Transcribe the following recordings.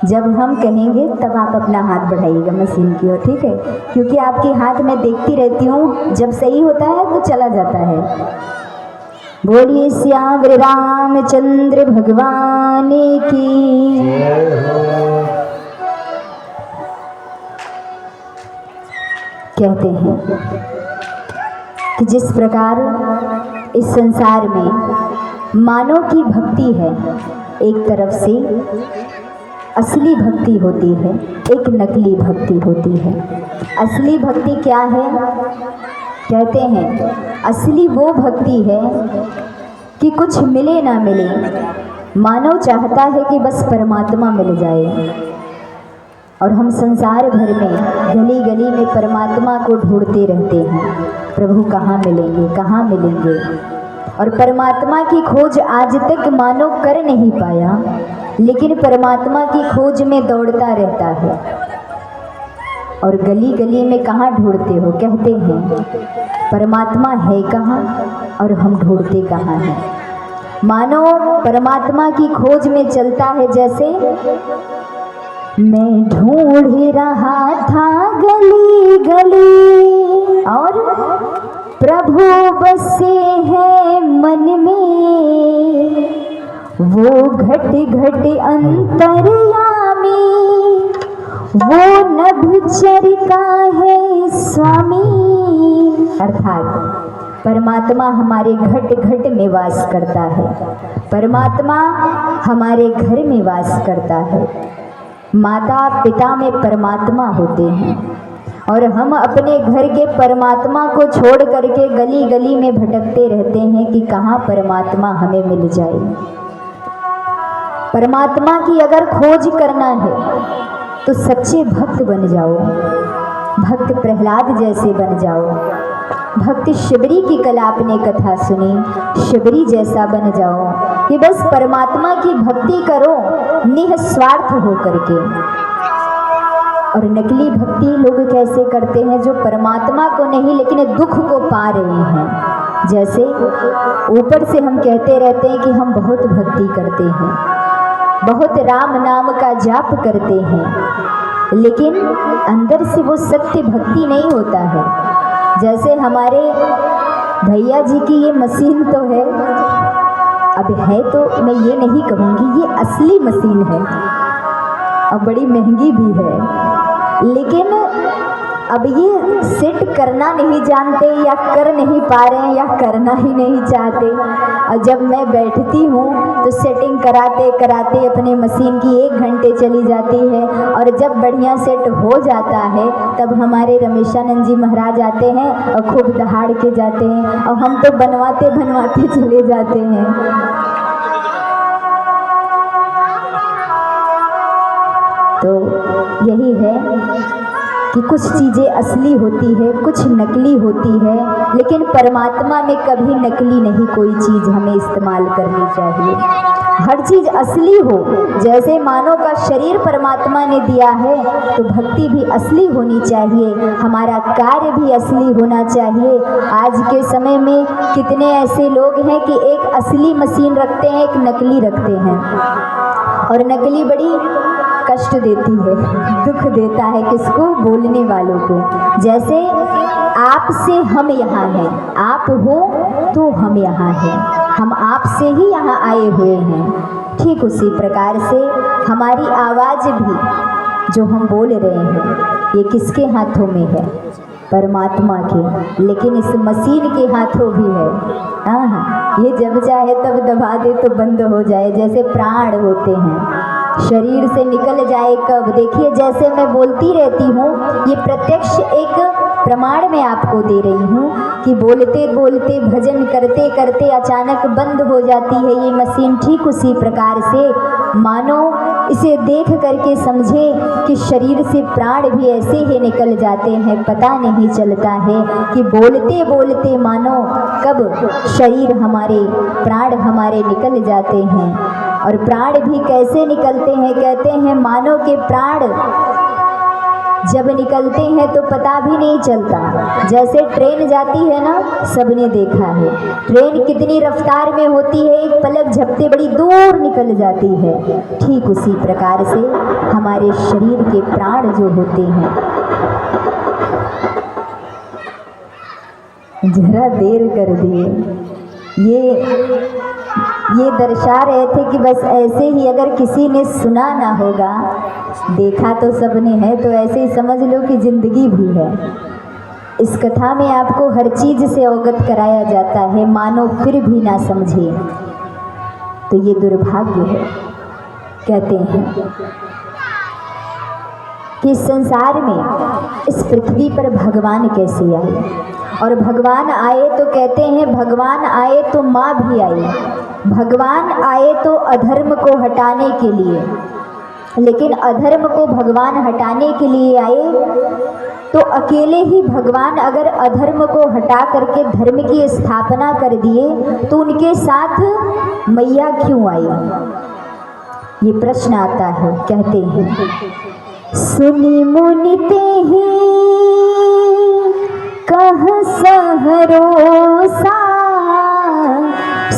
जब हम कहेंगे तब आप अपना हाथ बढ़ाइएगा मशीन की ओर, ठीक है? क्योंकि आपके हाथ मैं देखती रहती हूँ, जब सही होता है तो चला जाता है। बोलिए श्याम रामचंद्र भगवान की। कहते हैं कि जिस प्रकार इस संसार में मानव की भक्ति है, एक तरफ से असली भक्ति होती है, एक नकली भक्ति होती है। असली भक्ति क्या है? कहते हैं असली वो भक्ति है कि कुछ मिले ना मिले, मानव चाहता है कि बस परमात्मा मिल जाए। और हम संसार भर में गली गली में परमात्मा को ढूंढते रहते हैं, प्रभु कहाँ मिलेंगे, कहाँ मिलेंगे। और परमात्मा की खोज आज तक मानव कर नहीं पाया, लेकिन परमात्मा की खोज में दौड़ता रहता है। और गली गली में कहाँ ढूंढते हो? कहते हैं परमात्मा है कहाँ और हम ढूंढते कहाँ हैं। मानो परमात्मा की खोज में चलता है, जैसे मैं ढूंढ रहा था गली गली और प्रभु बसे हैं मन में, वो घट घट अंतर्यामी, वो नभचर का है स्वामी। अर्थात परमात्मा हमारे घट घट में वास करता है, परमात्मा हमारे घर में वास करता है। माता पिता में परमात्मा होते हैं और हम अपने घर के परमात्मा को छोड़ करके गली गली में भटकते रहते हैं कि कहाँ परमात्मा हमें मिल जाए। परमात्मा की अगर खोज करना है तो सच्चे भक्त बन जाओ, भक्त प्रहलाद जैसे बन जाओ, भक्त शबरी की कल आपने कथा सुनी, शबरी जैसा बन जाओ कि बस परमात्मा की भक्ति करो निस्वार्थ हो करके। और नकली भक्ति लोग कैसे करते हैं? जो परमात्मा को नहीं लेकिन दुख को पा रहे हैं। जैसे ऊपर से हम कहते रहते हैं कि हम बहुत भक्ति करते हैं, बहुत राम नाम का जाप करते हैं, लेकिन अंदर से वो सत्य भक्ति नहीं होता है। जैसे हमारे भैया जी की ये मशीन तो है, अब है तो मैं ये नहीं कहूँगी ये असली मशीन है और बड़ी महंगी भी है, लेकिन अब ये सेट करना नहीं जानते या कर नहीं पा रहे हैं या करना ही नहीं चाहते। और जब मैं बैठती हूँ तो सेटिंग कराते कराते अपने मशीन की 1 घंटे चली जाती है, और जब बढ़िया सेट हो जाता है तब हमारे रमेशानंद जी महाराज आते हैं और खूब दहाड़ के जाते हैं और हम तो बनवाते बनवाते चले जाते हैं। तो यही है कि कुछ चीज़ें असली होती है, कुछ नकली होती है, लेकिन परमात्मा में कभी नकली नहीं कोई चीज़ हमें इस्तेमाल करनी चाहिए। हर चीज़ असली हो। जैसे मानव का शरीर परमात्मा ने दिया है तो भक्ति भी असली होनी चाहिए, हमारा कार्य भी असली होना चाहिए। आज के समय में कितने ऐसे लोग हैं कि एक असली मशीन रखते हैं, एक नकली रखते हैं, और नकली बड़ी कष्ट देती है, दुख देता है किसको? बोलने वालों को। जैसे आप से हम यहाँ हैं, आप हो तो हम यहाँ हैं, हम आप से ही यहाँ आए हुए हैं। ठीक उसी प्रकार से हमारी आवाज़ भी जो हम बोल रहे हैं ये किसके हाथों में है? परमात्मा के, लेकिन इस मशीन के हाथों भी है। हाँ, ये जब चाहे तब दबा दे तो बंद हो जाए। जैसे प्राण होते हैं, शरीर से निकल जाए कब? देखिए जैसे मैं बोलती रहती हूँ, ये प्रत्यक्ष एक प्रमाण मैं आपको दे रही हूँ कि बोलते बोलते भजन करते करते अचानक बंद हो जाती है ये मशीन। ठीक उसी प्रकार से मानो इसे देख करके समझे कि शरीर से प्राण भी ऐसे ही निकल जाते हैं, पता नहीं चलता है कि बोलते बोलते मानो कब शरीर हमारे, प्राण हमारे निकल जाते हैं। और प्राण भी कैसे निकलते हैं? कहते हैं मानव के प्राण जब निकलते हैं तो पता भी नहीं चलता। जैसे ट्रेन जाती है ना, सबने देखा है ट्रेन कितनी रफ्तार में होती है, एक पलक झपटे बड़ी दूर निकल जाती है। ठीक उसी प्रकार से हमारे शरीर के प्राण जो होते हैं, जरा देर कर दिए। ये दर्शा रहे थे कि बस ऐसे ही अगर किसी ने सुना ना होगा, देखा तो सबने है, तो ऐसे ही समझ लो कि जिंदगी भी है। इस कथा में आपको हर चीज से अवगत कराया जाता है, मानो फिर भी ना समझे तो ये दुर्भाग्य है। कहते हैं कि संसार में इस पृथ्वी पर भगवान कैसे आए, और भगवान आए तो कहते हैं भगवान आए तो माँ भी आई। भगवान आए तो अधर्म को हटाने के लिए, लेकिन अधर्म को भगवान हटाने के लिए आए तो अकेले ही भगवान अगर अधर्म को हटा करके धर्म की स्थापना कर दिए तो उनके साथ मैया क्यों आई, ये प्रश्न आता है। कहते हैं सुनी मुनि तेहि कह सहरोसा,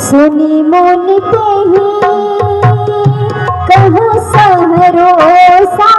सुनी मुनि तेहि कह सहरोसा,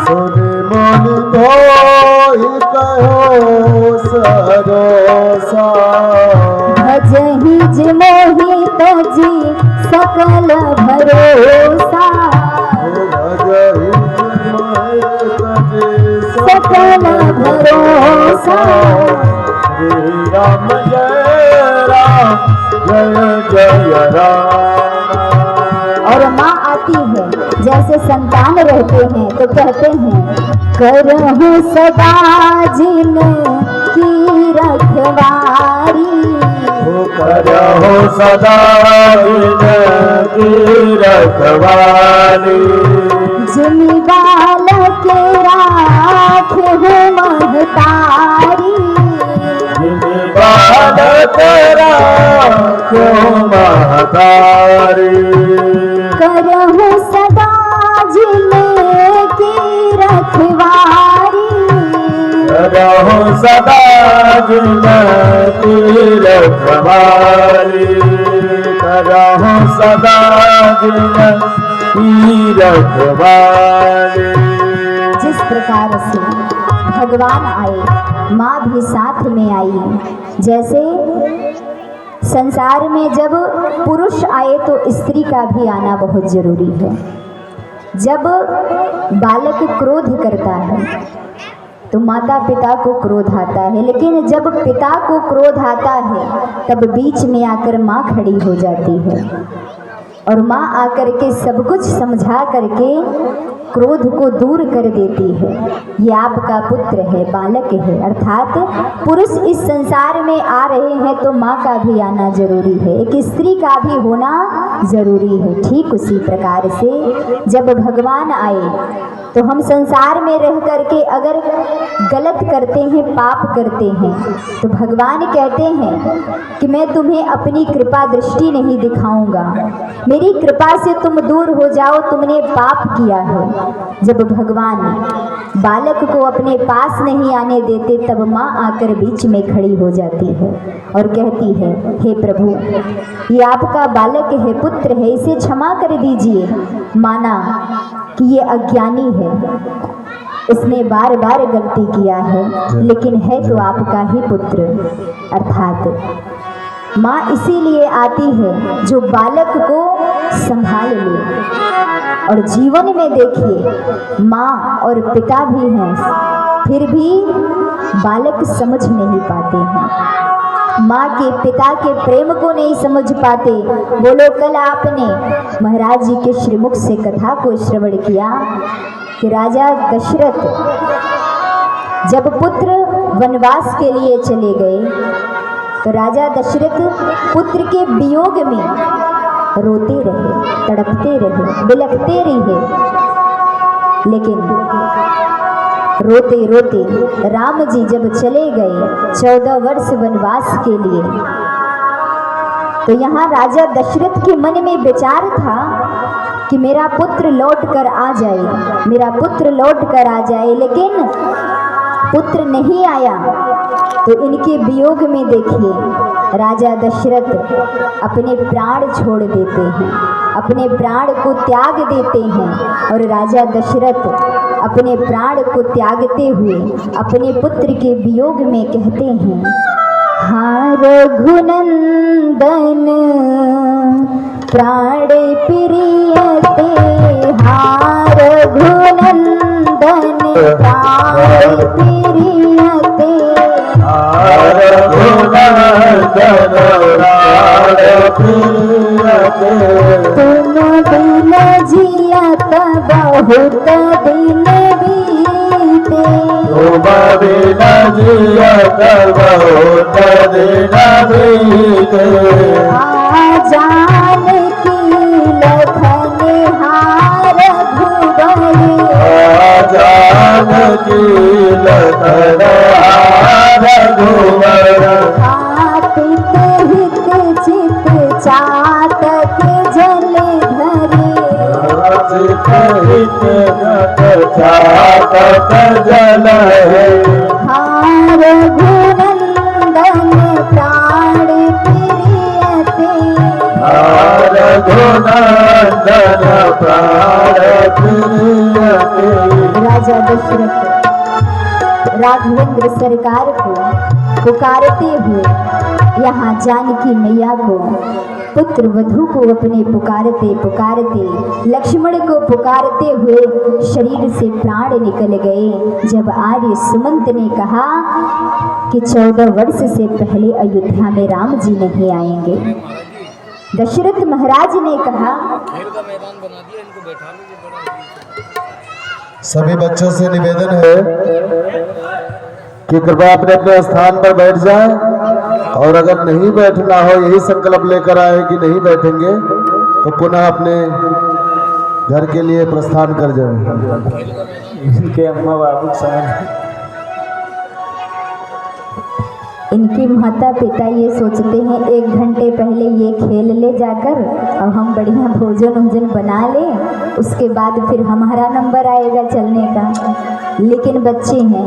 सुनि मुनि तेहि कहो सहरोसा, भजहि जि मोहि तजि सकल भरोसा, भजहि जि मोहि तजि सकल भरोसा। श्री राम जय राम जय जय राम। और माँ आती है, जैसे संतान रहते हैं तो कहते हैं करहु सदा जिन की रखवारी, करहु सदा जिन की रखवारी, जिन बालक राखे हो महतारी, जिन बालक राखे हो महतारी, करहु सदा जिन की रखवारी, करहु सदा जिन की रखवारी, करहु सदा जिन की रखवारी। जिस प्रकार से भगवान आए, माँ भी साथ में आई। जैसे संसार में जब पुरुष आए तो स्त्री का भी आना बहुत जरूरी है। जब बालक क्रोध करता है तो माता पिता को क्रोध आता है, लेकिन जब पिता को क्रोध आता है तब बीच में आकर माँ खड़ी हो जाती है, और माँ आकर के सब कुछ समझा करके क्रोध को दूर कर देती है। ये आपका पुत्र है, बालक है। अर्थात पुरुष इस संसार में आ रहे हैं तो माँ का भी आना जरूरी है, एक स्त्री का भी होना जरूरी है। ठीक उसी प्रकार से जब भगवान आए तो हम संसार में रह करके अगर गलत करते हैं, पाप करते हैं, तो भगवान कहते हैं कि मैं तुम्हें अपनी कृपा दृष्टि नहीं दिखाऊंगा, मेरी कृपा से तुम दूर हो जाओ, तुमने पाप किया है। जब भगवान बालक को अपने पास नहीं आने देते तब माँ आकर बीच में खड़ी हो जाती है और कहती है, हे प्रभु, ये आपका बालक है, पुत्र है, इसे क्षमा कर दीजिए। माना कि ये अज्ञानी है, इसने बार बार गलती किया है, लेकिन है तो आपका ही पुत्र। अर्थात माँ इसीलिए आती है जो बालक को संभाल ले। और जीवन में देखिए, माँ और पिता भी हैं, फिर भी बालक समझ नहीं पाते हैं, माँ के पिता के प्रेम को नहीं समझ पाते। बोलो, कल आपने महाराज जी के श्रीमुख से कथा को श्रवण किया कि राजा दशरथ जब पुत्र वनवास के लिए चले गए तो राजा दशरथ पुत्र के वियोग में रोते रहे, तड़पते रहे, बिलखते रहे। लेकिन रोते रोते राम जी जब चले गए 14 वर्ष वनवास के लिए, तो यहाँ राजा दशरथ के मन में विचार था कि मेरा पुत्र लौट कर आ जाए, मेरा पुत्र लौट कर आ जाए, लेकिन पुत्र नहीं आया। तो इनके वियोग में देखिए राजा दशरथ अपने प्राण छोड़ देते हैं, अपने प्राण को त्याग देते हैं। और राजा दशरथ अपने प्राण को त्यागते हुए अपने पुत्र के वियोग में कहते हैं, हाँ रघुनंदन प्राण प्रियते, हाँ रघुनंदन प्राण प्रियते, तुम बिन जियत बहुत दिन बीते, तुम बिन जियत बहुत दिन बीते, जानकी लखन हार भुवरे, जानकी लखन हार भुवरे, पित हित चित चातक जल धरे, चित हित चातक जल हाँ रघुनंदन प्राण प्रियते, रघुनंदन प्राण प्रियते। राजा दशरथ राघवेंद्र सरकार को पुकारते हुए यहाँ जानकी मैया को, पुत्र वधू को अपने पुकारते पुकारते, लक्ष्मण को पुकारते हुए शरीर से प्राण निकल गए। जब आर्य सुमंत ने कहा कि 14 वर्ष से पहले अयोध्या में राम जी नहीं आएंगे, दशरथ महाराज ने कहा, खेल का मैदान बना दिया, इनको बैठा लो। सभी बच्चों से निवेदन है कि कृपया अपने अपने स्थान पर बैठ जाएं, और अगर नहीं बैठना हो, यही संकल्प लेकर आए कि नहीं बैठेंगे, तो पुनः अपने घर के लिए प्रस्थान कर जाएं। इनके अम्मा बाबू समझ, इनके माता पिता ये सोचते हैं 1 घंटे पहले ये खेल ले जाकर, अब हम बढ़िया भोजन बना ले, उसके बाद फिर हमारा नंबर आएगा चलने का। लेकिन बच्चे हैं,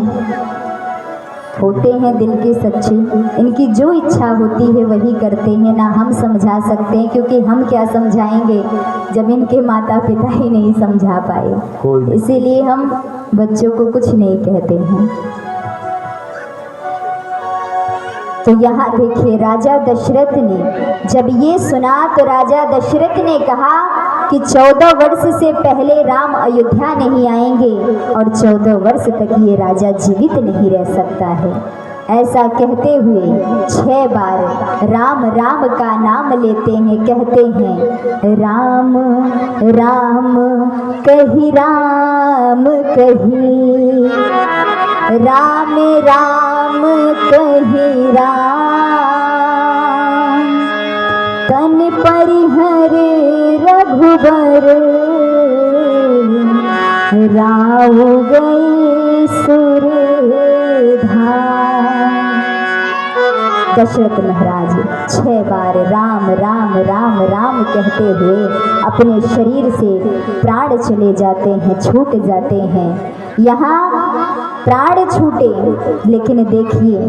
होते हैं दिल के सच्चे, इनकी जो इच्छा होती है वही करते हैं, ना हम समझा सकते हैं, क्योंकि हम क्या समझाएंगे जब इनके माता पिता ही नहीं समझा पाए। इसीलिए हम बच्चों को कुछ नहीं कहते हैं। तो यहाँ देखिए राजा दशरथ ने जब ये सुना तो राजा दशरथ ने कहा कि 14 वर्ष से पहले राम अयोध्या नहीं आएंगे और 14 वर्ष तक ये राजा जीवित नहीं रह सकता है। ऐसा कहते हुए 6 बार राम राम का नाम लेते हैं, कहते हैं राम राम कही राम कही, राम राम कही राम, तन परिहरे रघुबर, राव गए सुरेधाम। दशरथ महाराज 6 बार राम राम राम राम कहते हुए अपने शरीर से प्राण चले जाते हैं, छूट जाते हैं। यहाँ प्राण छूटे, लेकिन देखिए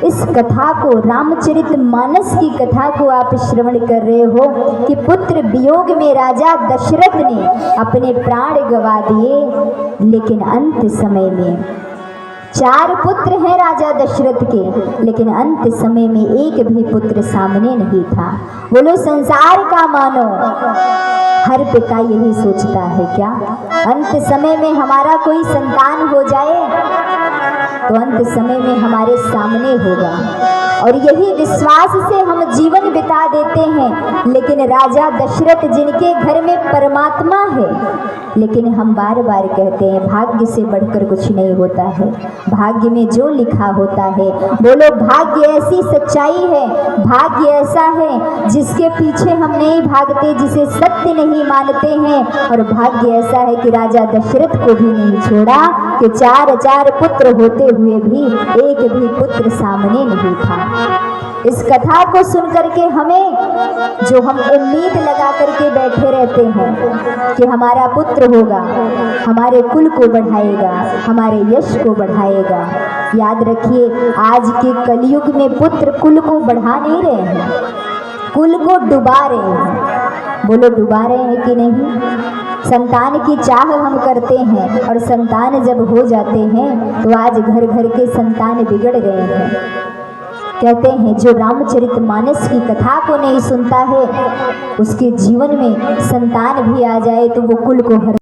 इस कथा को, रामचरितमानस की कथा को आप श्रवण कर रहे हो कि पुत्र वियोग में राजा दशरथ ने अपने प्राण गंवा दिए, लेकिन अंत समय में 4 पुत्र हैं राजा दशरथ के, लेकिन अंत समय में एक भी पुत्र सामने नहीं था। बोलो संसार का मानो, हर पिता यही सोचता है क्या अंत समय में हमारा कोई संतान हो जाए तो अंत समय में हमारे सामने होगा, और यही विश्वास से हम जीवन बिता देते हैं। लेकिन राजा दशरथ जिनके घर में परमात्मा है, लेकिन हम बार बार कहते हैं भाग्य से बढ़कर कुछ नहीं होता है, भाग्य में जो लिखा होता है। बोलो भाग्य ऐसी सच्चाई है, भाग्य ऐसा है जिसके पीछे हम नहीं भागते, जिसे सत्य नहीं मानते हैं। और भाग्य ऐसा है कि राजा दशरथ को भी नहीं छोड़ा कि 4 पुत्र होते हुए भी एक भी पुत्र सामने नहीं था। इस कथा को सुन करके हमें, जो हम उम्मीद लगा करके बैठे रहते हैं कि हमारा पुत्र होगा, हमारे कुल को बढ़ाएगा, हमारे यश को बढ़ाएगा, याद रखिए आज के कलयुग में पुत्र कुल को बढ़ा नहीं रहे हैं, कुल को डुबा रहे हैं। बोलो डुबा रहे हैं कि नहीं? संतान की चाह हम करते हैं और संतान जब हो जाते हैं तो आज घर घर के संतान बिगड़ गए हैं। कहते हैं जो रामचरितमानस की कथा को नहीं सुनता है उसके जीवन में संतान भी आ जाए तो वो कुल को हर